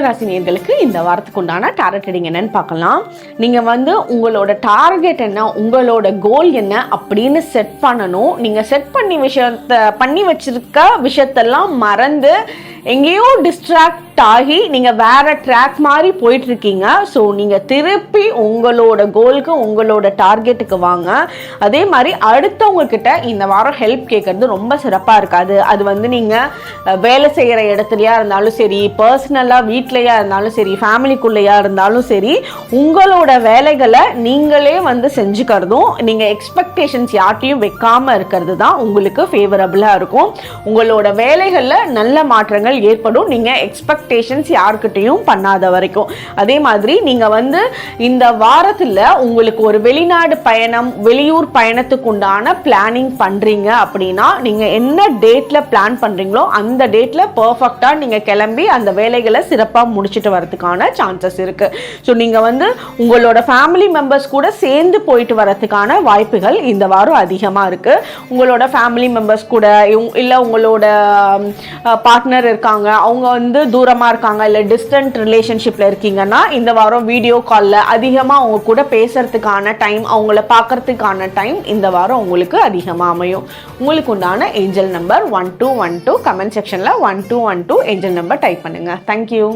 ராசி நேயர்களுக்கு இந்த வாரத்துக்கு உண்டான டாரட் ரீடிங் என்னன்னு பார்க்கலாம். நீங்க உங்களோட டார்கெட் என்ன, உங்களோட கோல் என்ன அப்படின்னு செட் பண்ணணும். நீங்க செட் பண்ணி வச்சிருக்க விஷயத்தெல்லாம் மறந்து எங்கேயோ டிஸ்ட்ராக்ட் ஆகி நீங்க வேற ட்ராக் மாதிரி போயிட்டு இருக்கீங்க. ஸோ நீங்க திருப்பி உங்களோட கோலுக்கு உங்களோட டார்கெட்டுக்கு வாங்க. அதே மாதிரி அடுத்தவங்க கிட்ட இந்த வாரம் ஹெல்ப் கேட்கறது ரொம்ப சிறப்பா இருக்காது. அது நீங்க வேலை செய்யற இடத்துலயா இருந்தாலும் சரி, பர்சனலா வீட்லயா இருந்தாலும் சரி, ஃபேமிலிக்குள்ளேயா இருந்தாலும் சரி, உங்களோட வேலைகளை நீங்களே செஞ்சுக்கிறதும் நீங்க எக்ஸ்பெக்டேஷன்ஸ் யார்ட்டையும் வைக்காம இருக்கிறது தான் உங்களுக்கு ஃபேவரபிளா இருக்கும். உங்களோட வேலைகள்ல நல்ல மாற்றங்கள் ஏற்படும், நீங்க எக்ஸ்பெக்டேஷன்ஸ் யார்கிட்டையும் பண்ணாத வரைக்கும். அதே மாதிரி நீங்க இந்த வாரத்துல உங்களுக்கு ஒரு வெளிநாடு பயணம், வெளியூர் பயணத்துக்கு உண்டான பிளானிங் பண்றீங்க அப்படின்னா, நீங்க என்ன டேட்ல பிளான் பண்றீங்களோ அந்த டேட்ல பெர்ஃபெக்ட்டா நீங்க கிளம்பி அந்த வேலைகளை சிறப்பா முடிச்சிட்டு வரதுக்கான சான்சஸ் இருக்கு. ஸோ நீங்க உங்களோட ஃபேமிலி மெம்பர்ஸ் கூட சேர்ந்து போயிட்டு வரதுக்கான வாய்ப்புகள் இந்த வாரம் அதிகமா இருக்கு. உங்களோட ஃபேமிலி மெம்பர்ஸ் கூட இல்ல உங்களோட பார்ட்னர் இருக்காங்க, அவங்க தூரமா இருக்காங்க, இல்ல டிஸ்டன்ட் ரிலேஷன்ஷிப்ல இருக்கீங்கன்னா இந்த வாரம் வீடியோ கால்ல அதிகமா அவங்க கூட பேசுறதுக்கான டைம், அவங்கள பார்க்கறதுக்கான டைம் இந்த வாரம் உங்களுக்கு அதிகமா அமையும். உங்களுக்கு உண்டான ஏஞ்சல் நம்பர் 1212. கமெண்ட் செக்ஷன்ல 1212 ஏஞ்சல் நம்பர் டைப் பண்ணுங்க. தேங்க்யூ.